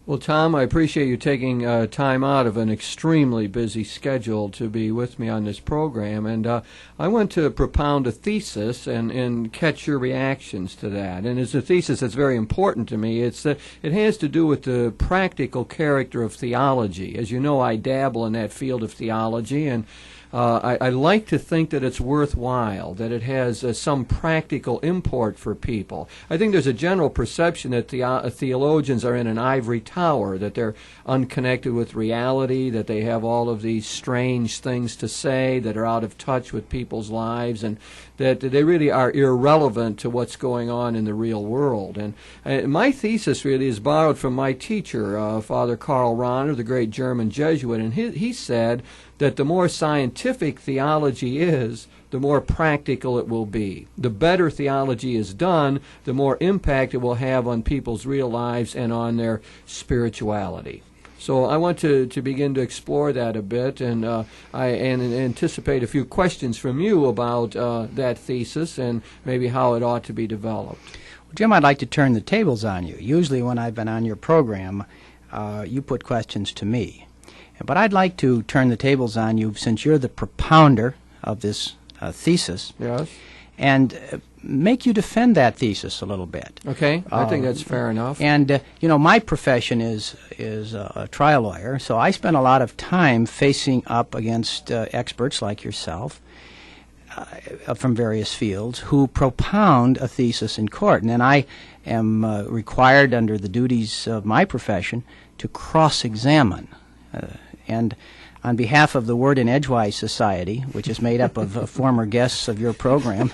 Well, Tom, I appreciate you taking time out of an extremely busy schedule to be with me on this program. And I want to propound a thesis and catch your reactions to that. And it's a thesis that's very important to me. It has to do with the practical character of theology. As you know, I dabble in that field of theology, and I like to think that it's worthwhile, that it has some practical import for people. I think there's a general perception that theologians are in an ivory tower, that they're unconnected with reality, that they have all of these strange things to say, that are out of touch with people's lives, and that they really are irrelevant to what's going on in the real world. And my thesis really is borrowed from my teacher, Father Karl Rahner, the great German Jesuit, and he said that the more scientific theology is, the more practical it will be. The better theology is done, the more impact it will have on people's real lives and on their spirituality. So I want to begin to explore that a bit, and I anticipate a few questions from you about that thesis and maybe how it ought to be developed. Well, Jim, I'd like to turn the tables on you. Usually when I've been on your program, you put questions to me. But I'd like to turn the tables on you, since you're the propounder of this thesis. Yes. And make you defend that thesis a little bit. Okay, I think that's fair enough. And my profession is a trial lawyer, so I spend a lot of time facing up against experts like yourself from various fields who propound a thesis in court. And then I am required under the duties of my profession to cross-examine. And on behalf of the Word in Edgewise Society, which is made up of former guests of your program,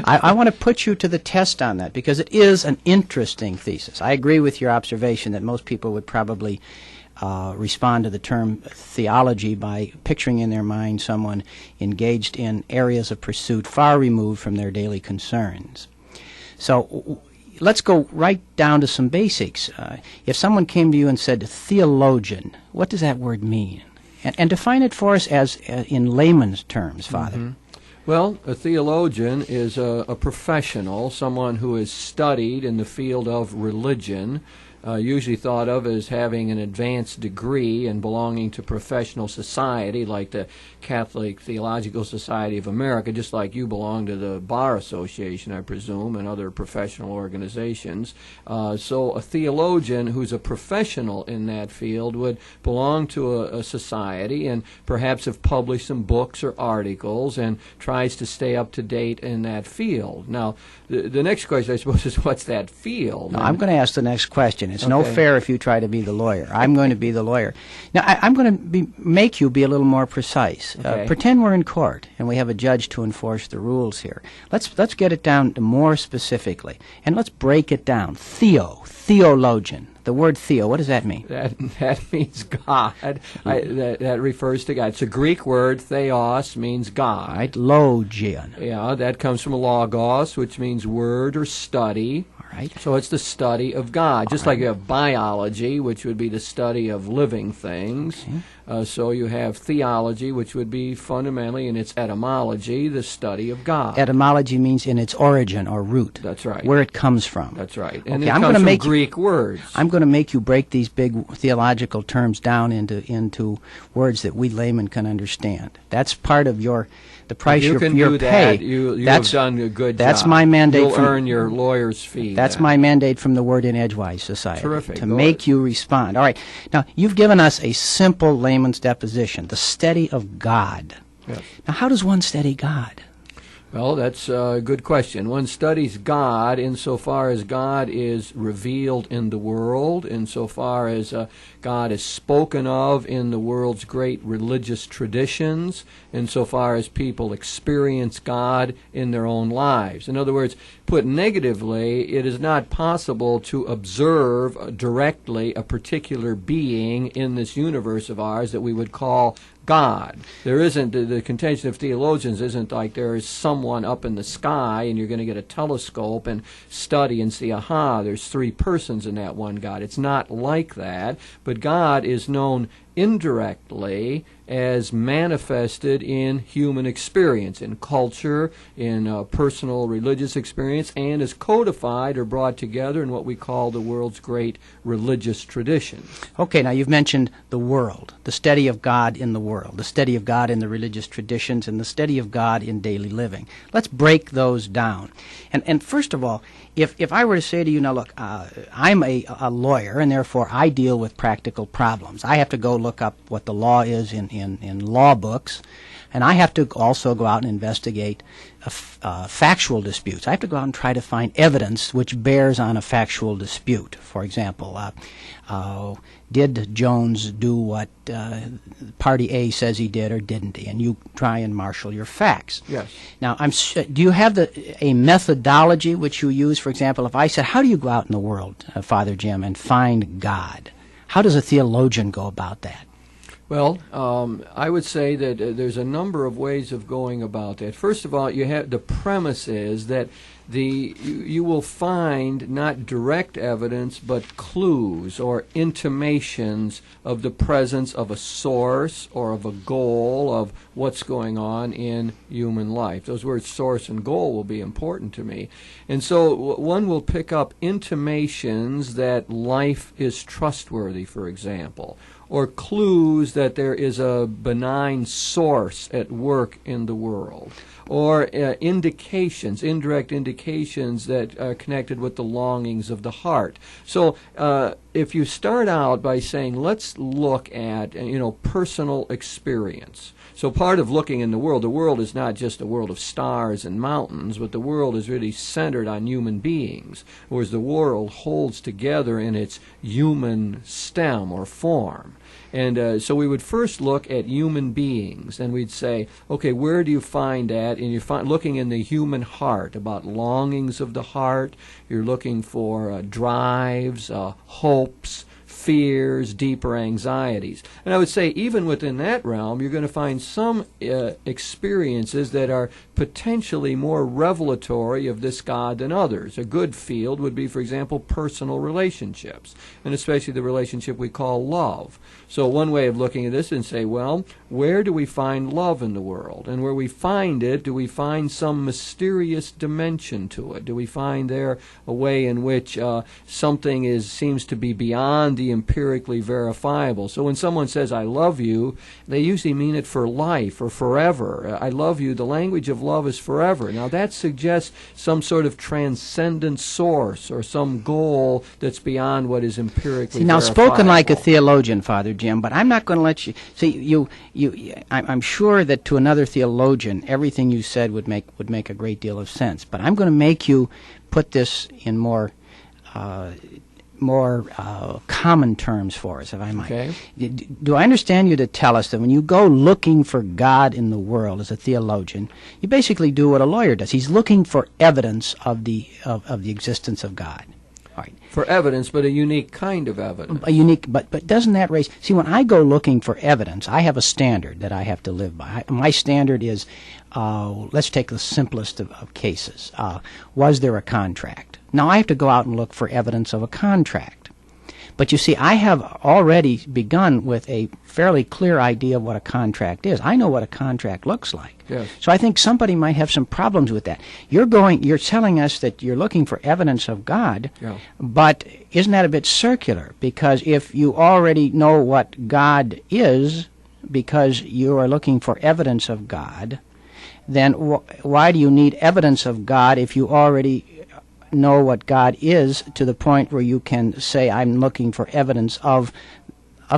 I want to put you to the test on that, because it is an interesting thesis. I agree with your observation that most people would probably respond to the term theology by picturing in their mind someone engaged in areas of pursuit far removed from their daily concerns. So let's go right down to some basics. If someone came to you and said theologian, what does that word mean? And define it for us as in layman's terms, Father. Mm-hmm. Well, a theologian is a professional, someone who has studied in the field of religion, usually thought of as having an advanced degree and belonging to professional society like the Catholic Theological Society of America, just like you belong to the Bar Association, I presume, and other professional organizations. So a theologian who's a professional in that field would belong to a society and perhaps have published some books or articles and tries to stay up to date in that field. Now, the next question, I suppose, is what's that field? No, I'm going to ask the next question. It's no fair if you try to be the lawyer. I'm going to be the lawyer. Now, I'm going to make you be a little more precise. Okay. Pretend we're in court and we have a judge to enforce the rules here. Let's get it down to more specifically, and let's break it down. Theologian. The word theo, what does that mean? That means God. That refers to God. It's a Greek word. Theos means God. Right. Logian. Yeah, that comes from logos, which means word or study. Right. So it's the study of God, just like you have biology, which would be the study of living things. Okay. So you have theology, which would be fundamentally in its etymology, the study of God. Etymology means in its origin or root. That's right. Where it comes from. That's right. And it comes from Greek words. I'm going to make you break these big theological terms down into words that we laymen can understand. That's part of the price you can your do pay. That. You have done a good job. That's my mandate. You'll earn your lawyer's fee. That's my mandate from the Word in Edgewise Society. Terrific. To make you respond. All right. Now, you've given us a simple layman's deposition, the study of God. Yes. Now, how does one study God? Well, that's a good question. One studies God insofar as God is revealed in the world, insofar as God is spoken of in the world's great religious traditions, insofar as people experience God in their own lives. In other words, put negatively, it is not possible to observe directly a particular being in this universe of ours that we would call God. There isn't, the contention of theologians isn't like there is someone up in the sky and you're going to get a telescope and study and see, aha, there's three persons in that one God. It's not like that, but God is known indirectly as manifested in human experience, in culture, in personal religious experience, and is codified or brought together in what we call the world's great religious traditions. Okay, now you've mentioned the world, the study of God in the world, the study of God in the religious traditions, and the study of God in daily living. Let's break those down. And first of all, if I were to say to you, now look, I'm a lawyer, and therefore I deal with practical problems. I have to go look up what the law is in law books, and I have to also go out and investigate factual disputes. I have to go out and try to find evidence which bears on a factual dispute. For example, did Jones do what Party A says he did or didn't he? And you try and marshal your facts. Yes. Now, do you have a methodology which you use? For example, if I said, how do you go out in the world, Father Jim, and find God? How does a theologian go about that? Well, I would say that there's a number of ways of going about that. First of all, the premise is that you will find not direct evidence, but clues or intimations of the presence of a source or of a goal of what's going on in human life. Those words, source and goal, will be important to me. And so one will pick up intimations that life is trustworthy, for example, or clues that there is a benign source at work in the world, or indications, indirect indications that are connected with the longings of the heart. So if you start out by saying, let's look at personal experience. So part of looking in the world is not just a world of stars and mountains, but the world is really centered on human beings, whereas the world holds together in its human stem or form. And so we would first look at human beings, and we'd say, okay, where do you find that? And you're looking in the human heart, about longings of the heart. You're looking for drives, hopes, fears, deeper anxieties. And I would say even within that realm, you're going to find some experiences that are potentially more revelatory of this God than others. A good field would be, for example, personal relationships, and especially the relationship we call love. So one way of looking at this and say, well, where do we find love in the world? And where we find it, do we find some mysterious dimension to it? Do we find there a way in which something seems to be beyond the empirically verifiable? So when someone says, I love you, they usually mean it for life or forever. I love you, the language of love is forever. Now that suggests some sort of transcendent source or some goal that's beyond what is empirically now verifiable. Spoken like a theologian, Father Jim, but I'm not going to let you see I'm sure that to another theologian everything you said would make a great deal of sense, but I'm going to make you put this in more common terms for us, if I might. Okay. Do I understand you to tell us that when you go looking for God in the world as a theologian, you basically do what a lawyer does? He's looking for evidence of the existence of God. All right. For evidence, but a unique kind of evidence. But doesn't that raise? See, when I go looking for evidence, I have a standard that I have to live by. My standard is, let's take the simplest of cases. Was there a contract? Now I have to go out and look for evidence of a contract. But you see, I have already begun with a fairly clear idea of what a contract is. I know what a contract looks like. Yes. So I think somebody might have some problems with that. You're telling us that you're looking for evidence of God, yeah. But isn't that a bit circular? Because if you already know what God is, because you are looking for evidence of God, then why do you need evidence of God if you already know what God is to the point where you can say, I'm looking for evidence of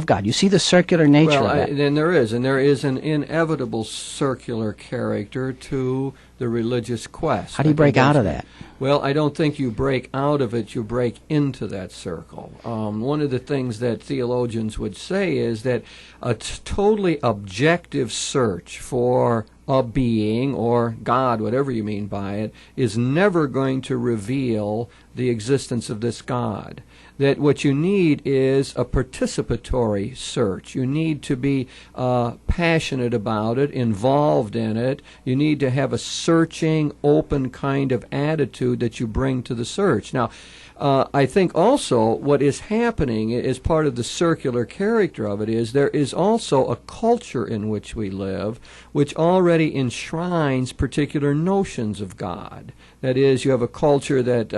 God? You see the circular nature of that? Then there is an inevitable circular character to the religious quest. How do you break out of that? Well, I don't think you break out of it, you break into that circle. One of the things that theologians would say is that a totally objective search for a being, or God, whatever you mean by it, is never going to reveal the existence of this God. That what you need is a participatory search. You need to be passionate about it, involved in it. You need to have a searching, open kind of attitude that you bring to the search. Now, I think also what is happening as part of the circular character of it is there is also a culture in which we live which already enshrines particular notions of God. That is, you have a culture that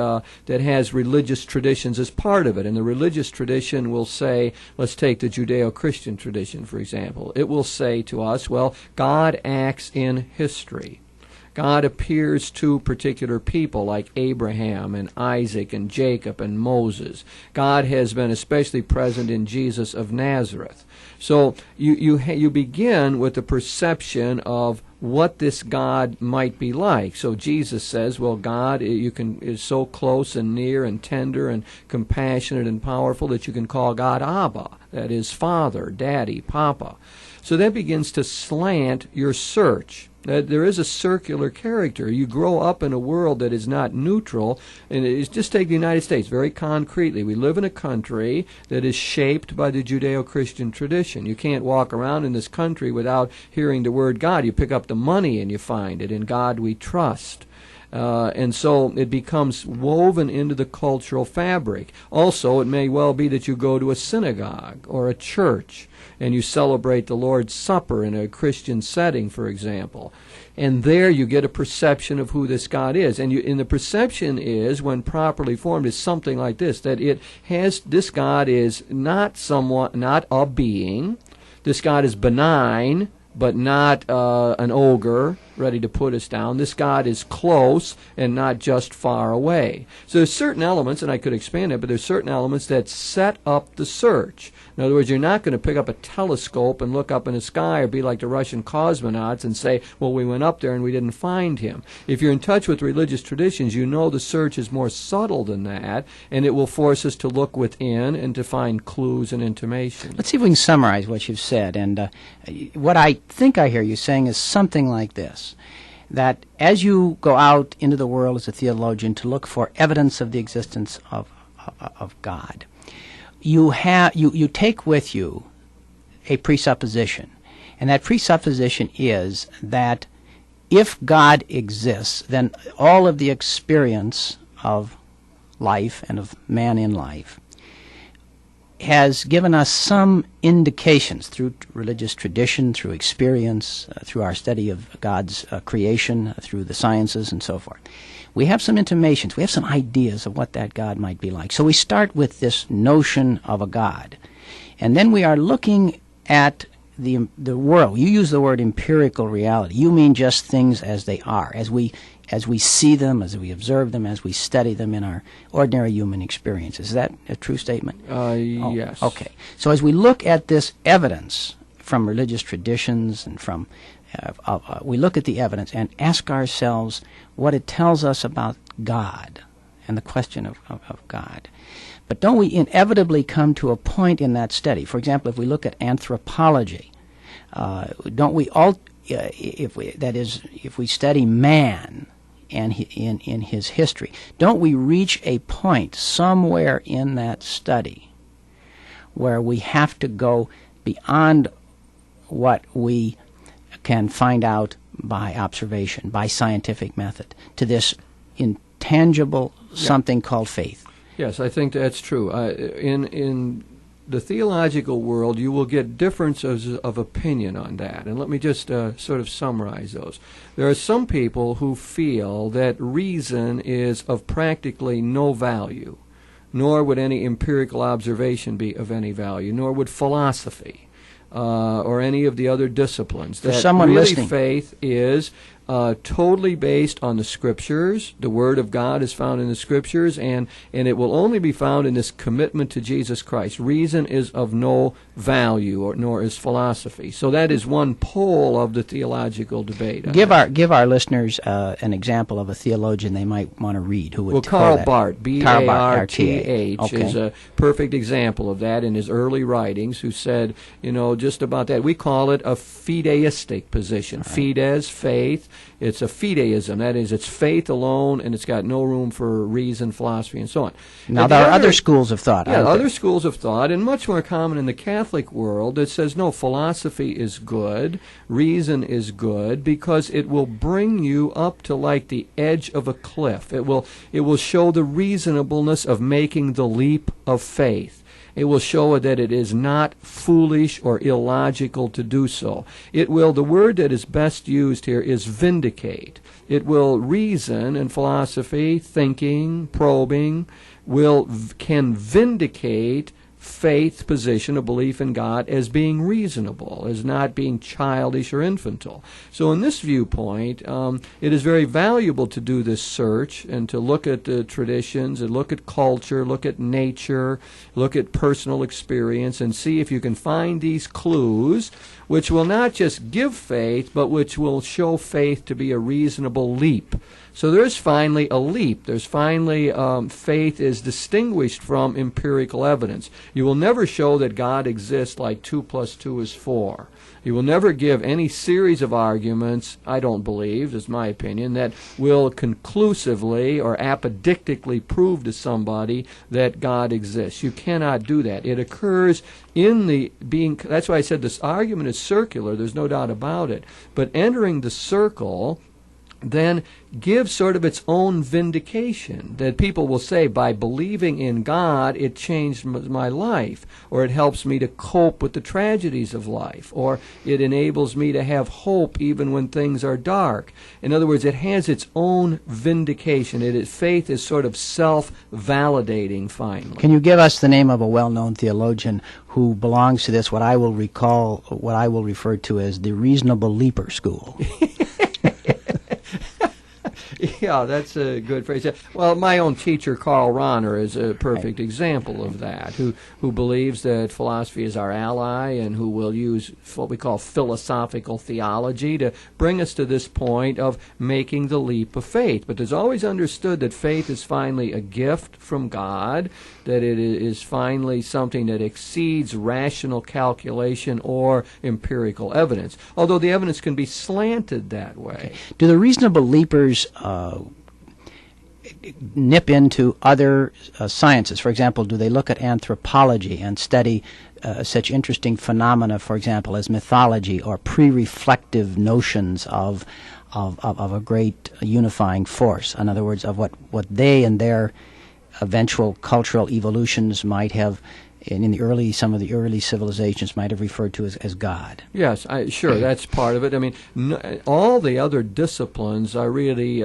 has religious traditions as part of it, and the religious tradition will say, let's take the Judeo-Christian tradition, for example. It will say to us, well, God acts in history. God appears to particular people like Abraham and Isaac and Jacob and Moses. God has been especially present in Jesus of Nazareth. So you begin with the perception of what this God might be like. So Jesus says, well, God is so close and near and tender and compassionate and powerful that you can call God Abba, that is Father, Daddy, Papa. So that begins to slant your search. There is a circular character. You grow up in a world that is not neutral, and just take the United States very concretely. We live in a country that is shaped by the Judeo-Christian tradition. You can't walk around in this country without hearing the word God. You pick up the money and you find it, in God we trust. And so it becomes woven into the cultural fabric. Also, it may well be that you go to a synagogue or a church and you celebrate the Lord's Supper in a Christian setting, for example. And there you get a perception of who this God is. And the perception is, when properly formed, is something like this, that this God is not a being. This God is benign, but not an ogre ready to put us down. This God is close and not just far away. So there's certain elements, and I could expand it, but there's certain elements that set up the search. In other words, you're not going to pick up a telescope and look up in the sky or be like the Russian cosmonauts and say, well, we went up there and we didn't find him. If you're in touch with religious traditions, you know the search is more subtle than that, and it will force us to look within and to find clues and intimations. Let's see if we can summarize what you've said. And what I think I hear you saying is something like this, that as you go out into the world as a theologian to look for evidence of the existence of God, you take with you a presupposition, and that presupposition is that if God exists, then all of the experience of life and of man in life has given us some indications through religious tradition, through experience, through our study of God's creation, through the sciences and so forth. We have some intimations, we have some ideas of what that God might be like. So we start with this notion of a God. And then we are looking at the world. You use the word empirical reality. You mean just things as they are, as we see them, as we observe them, as we study them in our ordinary human experience. Is that a true statement? Yes. Okay. So as we look at this evidence from religious traditions and from we look at the evidence and ask ourselves what it tells us about God and the question of God. But don't we inevitably come to a point in that study? For example, if we look at anthropology, don't we all, if we study man and in his history, don't we reach a point somewhere in that study where we have to go beyond what we can find out by observation, by scientific method, to this intangible something called faith? Yes, I think that's true. In the theological world, you will get differences of opinion on that. And let me just sort of summarize those. There are some people who feel that reason is of practically no value, nor would any empirical observation be of any value, nor would philosophy or any of the other disciplines. For someone really listening, faith is totally based on the Scriptures. The Word of God is found in the Scriptures, and it will only be found in this commitment to Jesus Christ. Reason is of no value, nor is philosophy. So that is one pole of the theological debate. Give our listeners an example of a theologian they might want to read. Who would? Well, Karl Barth, B-A-R-T-H, okay, is a perfect example of that in his early writings, who said, just about that. We call it a fideistic position. Right. Fides, faith. It's a fideism. That is, it's faith alone, and it's got no room for reason, philosophy, and so on. Now, there are other schools of thought. Yeah, other schools of thought, and much more common in the Catholic world, that says, no, philosophy is good, reason is good, because it will bring you up to like the edge of a cliff. It will show the reasonableness of making the leap of faith. It will show that it is not foolish or illogical to do so. It will, the word that is best used here is vindicate. It will reason and philosophy, thinking, probing, can vindicate faith's position of belief in God as being reasonable, as not being childish or infantile. So in this viewpoint, it is very valuable to do this search and to look at the traditions and look at culture, look at nature, look at personal experience, and see if you can find these clues which will not just give faith, but which will show faith to be a reasonable leap. So there's finally a leap. There's finally faith is distinguished from empirical evidence. You will never show that God exists like 2 + 2 is 4. You will never give any series of arguments, I don't believe, is my opinion, that will conclusively or apodictically prove to somebody that God exists. You cannot do that. It occurs in the being, that's why I said this argument is circular, there's no doubt about it. But entering the circle then gives sort of its own vindication, that people will say, by believing in God, it changed my life, or it helps me to cope with the tragedies of life, or it enables me to have hope even when things are dark. In other words, it has its own vindication. Faith is sort of self-validating finally. Can you give us the name of a well-known theologian who belongs to this, what I will refer to as the reasonable leaper school? Yeah, that's a good phrase. Well, my own teacher, Karl Rahner, is a perfect example of that, who believes that philosophy is our ally and who will use what we call philosophical theology to bring us to this point of making the leap of faith. But there's always understood that faith is finally a gift from God, that it is finally something that exceeds rational calculation or empirical evidence, although the evidence can be slanted that way. Okay. Do the reasonable leapers nip into other sciences? For example, do they look at anthropology and study such interesting phenomena, for example, as mythology or pre-reflective notions of a great unifying force? In other words, of what they and their eventual cultural evolutions might have, some of the early civilizations might have referred to as God. Yes, sure, that's part of it. I mean, all the other disciplines are really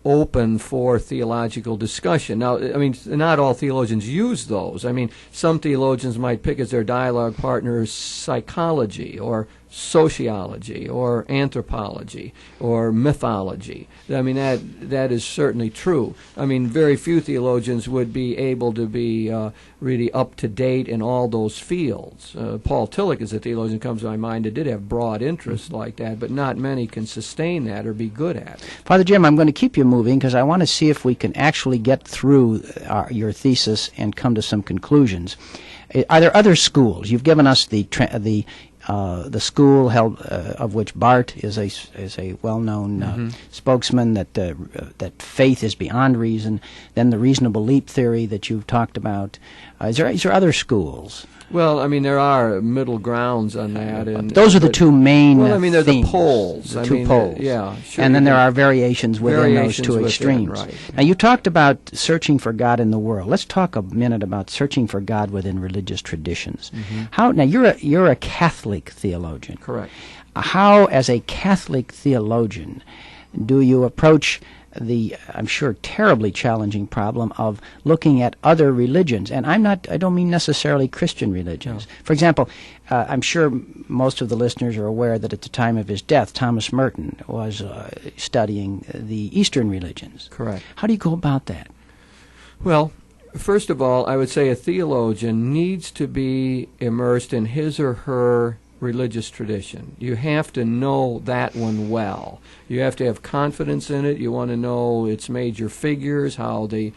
open for theological discussion. Now, I mean, not all theologians use those. I mean, some theologians might pick as their dialogue partners psychology or sociology or anthropology or mythology. I mean, that is certainly true. I mean, very few theologians would be able to be really up to date in all those fields. Paul Tillich is a theologian who comes to my mind that did have broad interests like that, but not many can sustain that or be good at it. Father Jim, I'm going to keep you moving because I want to see if we can actually get through your thesis and come to some conclusions. Are there other schools? You've given us the school held of which Barth is a well-known spokesman, that faith is beyond reason. Then the reasonable leap theory that you've talked about. Is there other schools? Well, I mean, there are middle grounds on that. And those are the two main Well, I mean, they're themes, the poles. The two poles. Yeah, sure. And then there are variations within those two extremes. Right. Now, you talked about searching for God in the world. Let's talk a minute about searching for God within religious traditions. Now, you're a Catholic theologian. Correct. How, as a Catholic theologian, do you approach the, I'm sure, terribly challenging problem of looking at other religions? And I don't mean necessarily Christian religions. No. For example, I'm sure most of the listeners are aware that at the time of his death, Thomas Merton was studying the Eastern religions. Correct. How do you go about that? Well, first of all, I would say a theologian needs to be immersed in his or her religious tradition. You have to know that one well. You have to have confidence in it. You want to know its major figures, how the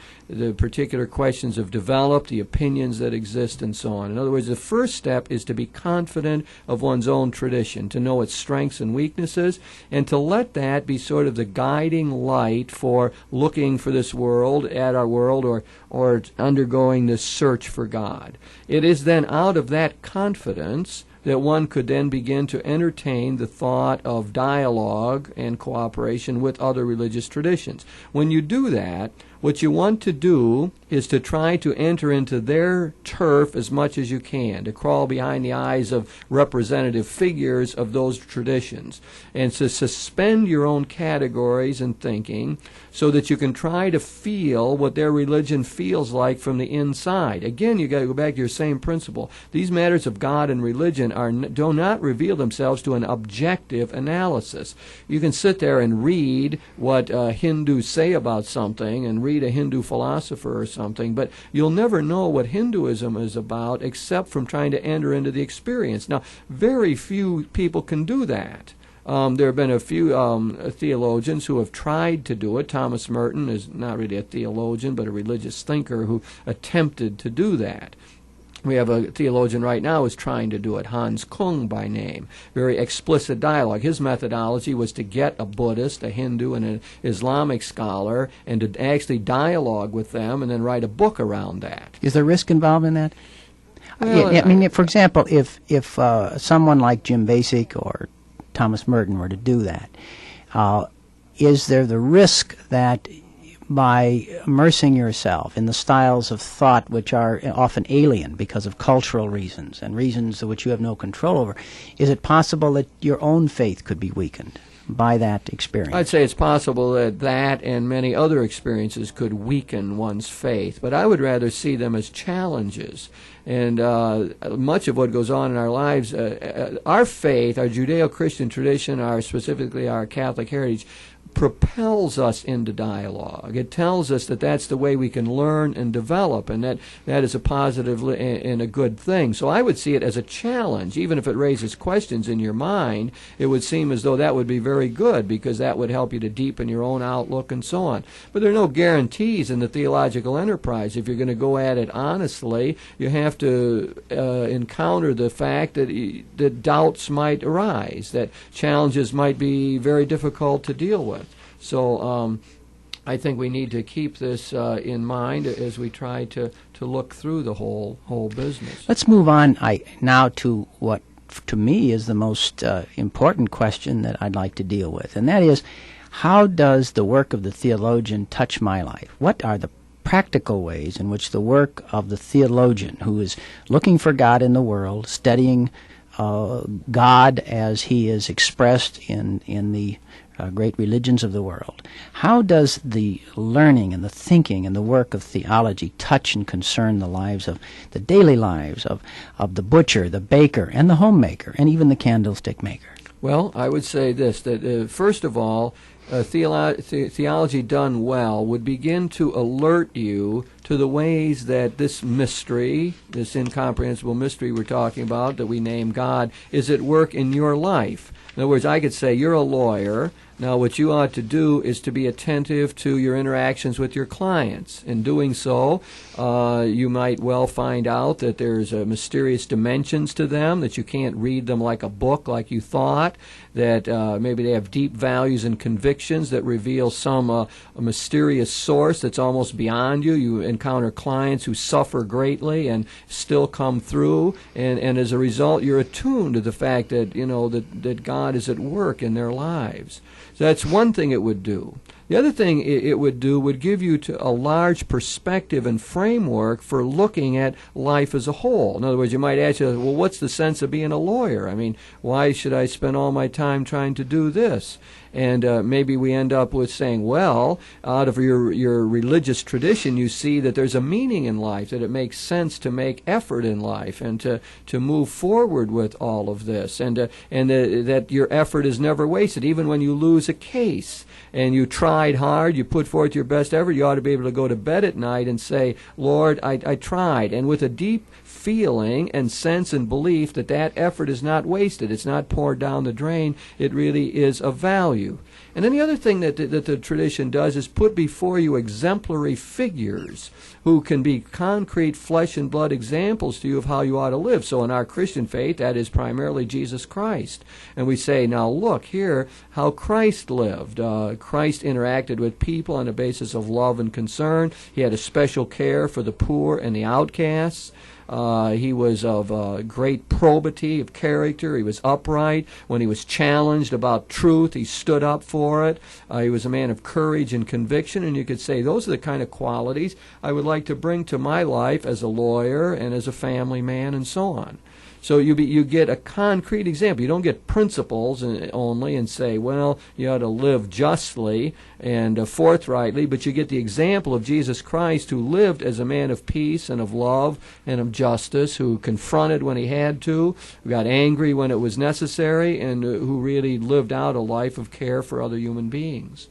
particular questions have developed, the opinions that exist, and so on. In other words, the first step is to be confident of one's own tradition, to know its strengths and weaknesses, and to let that be sort of the guiding light for looking for this world, at our world, or undergoing this search for God. It is then out of that confidence that one could then begin to entertain the thought of dialogue and cooperation with other religious traditions. When you do that, what you want to do is to try to enter into their turf as much as you can, to crawl behind the eyes of representative figures of those traditions, and to suspend your own categories and thinking so that you can try to feel what their religion feels like from the inside. Again, you've got to go back to your same principle. These matters of God and religion do not reveal themselves to an objective analysis. You can sit there and read what Hindus say about something and read a Hindu philosopher or something, but you'll never know what Hinduism is about except from trying to enter into the experience. Now, very few people can do that. There have been a few theologians who have tried to do it. Thomas Merton is not really a theologian, but a religious thinker who attempted to do that. We have a theologian right now who's trying to do it, Hans Kung by name. Very explicit dialogue. His methodology was to get a Buddhist, a Hindu, and an Islamic scholar and to actually dialogue with them and then write a book around that. Is there risk involved in that? Well, I mean, for example, if someone like Jim Bacik or Thomas Merton were to do that, is there the risk that by immersing yourself in the styles of thought which are often alien because of cultural reasons and reasons which you have no control over, is it possible that your own faith could be weakened by that experience? I'd say it's possible that that and many other experiences could weaken one's faith, but I would rather see them as challenges. And much of what goes on in our lives, our faith, our Judeo-Christian tradition, specifically our Catholic heritage, propels us into dialogue. It tells us that that's the way we can learn and develop, and that is a positive and a good thing. So I would see it as a challenge. Even if it raises questions in your mind, it would seem as though that would be very good, because that would help you to deepen your own outlook and so on. But there are no guarantees in the theological enterprise. If you're going to go at it honestly, you have to encounter the fact that doubts might arise, that challenges might be very difficult to deal with. So I think we need to keep this in mind as we try to look through the whole business. Let's move on now to what, to me, is the most important question that I'd like to deal with, and that is, how does the work of the theologian touch my life? What are the practical ways in which the work of the theologian, who is looking for God in the world, studying God as he is expressed in the great religions of the world, how does the learning and the thinking and the work of theology touch and concern the lives of the daily lives of the butcher, the baker, and the homemaker, and even the candlestick maker? Well, I would say this, that first of all, theology done well would begin to alert you to the ways that this mystery, this incomprehensible mystery we're talking about, that we name God, is at work in your life. In other words, I could say, you're a lawyer. Now, what you ought to do is to be attentive to your interactions with your clients. In doing so, you might well find out that there's mysterious dimensions to them, that you can't read them like a book like you thought, that maybe they have deep values and convictions that reveal some a mysterious source that's almost beyond you. You encounter clients who suffer greatly and still come through, and as a result, you're attuned to the fact that, that God is at work in their lives. So that's one thing it would do. The other thing it would do would give you a large perspective and framework for looking at life as a whole. In other words, you might ask yourself, well, what's the sense of being a lawyer? I mean, why should I spend all my time trying to do this? And maybe we end up with saying, well, out of your religious tradition, you see that there's a meaning in life, that it makes sense to make effort in life and to move forward with all of this, and that your effort is never wasted. Even when you lose a case and you try tried hard, you put forth your best effort, you ought to be able to go to bed at night and say, Lord, I tried, and with a deep feeling and sense and belief that that effort is not wasted, it's not poured down the drain, it really is of value. And then the other thing that the tradition does is put before you exemplary figures who can be concrete flesh and blood examples to you of how you ought to live. So in our Christian faith, that is primarily Jesus Christ. And we say, now look here how Christ lived. Christ interacted with people on the basis of love and concern. He had a special care for the poor and the outcasts. He was of great probity of character. He was upright. When he was challenged about truth, he stood up for it. He was a man of courage and conviction, and you could say those are the kind of qualities I would like to bring to my life as a lawyer and as a family man and so on. So you get a concrete example. You don't get principles only and say, well, you ought to live justly and forthrightly, but you get the example of Jesus Christ, who lived as a man of peace and of love and of justice, who confronted when he had to, who got angry when it was necessary, and who really lived out a life of care for other human beings.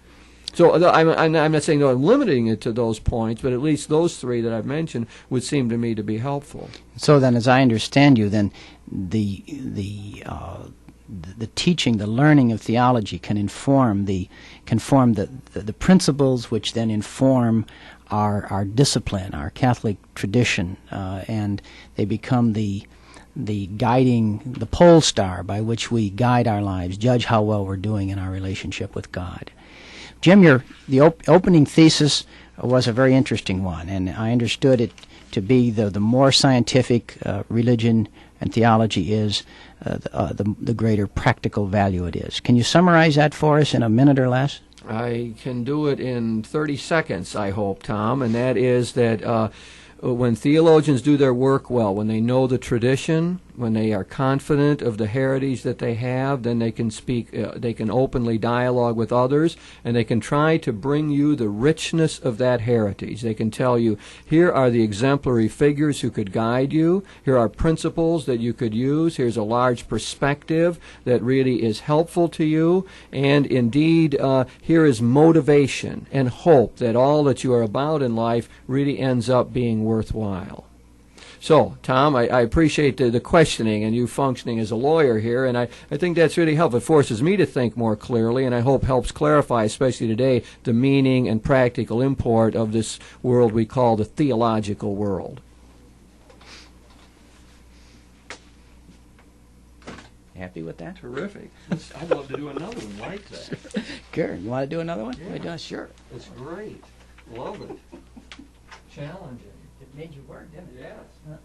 So I'm not saying that I'm limiting it to those points, but at least those three that I've mentioned would seem to me to be helpful. So then, as I understand you, then the teaching, the learning of theology can inform the principles which then inform our discipline, our Catholic tradition, and they become the pole star by which we guide our lives, judge how well we're doing in our relationship with God. Jim, the opening thesis was a very interesting one, and I understood it to be the more scientific religion and theology is, the greater practical value it is. Can you summarize that for us in a minute or less? I can do it in 30 seconds, I hope, Tom, and that is that when theologians do their work well, when they know the tradition, when they are confident of the heritage that they have, then they can speak, they can openly dialogue with others, and they can try to bring you the richness of that heritage. They can tell you, here are the exemplary figures who could guide you, here are principles that you could use, here's a large perspective that really is helpful to you, and indeed, here is motivation and hope that all that you are about in life really ends up being worthwhile. So, Tom, I appreciate the questioning and you functioning as a lawyer here, and I think that's really helpful. It forces me to think more clearly, and I hope helps clarify, especially today, the meaning and practical import of this world we call the theological world. Happy with that? Terrific. I'd love to do another one like that. Sure. You want to do another one? Yeah. Sure. It's great. Love it. Challenging. It made you work, didn't it? Yes.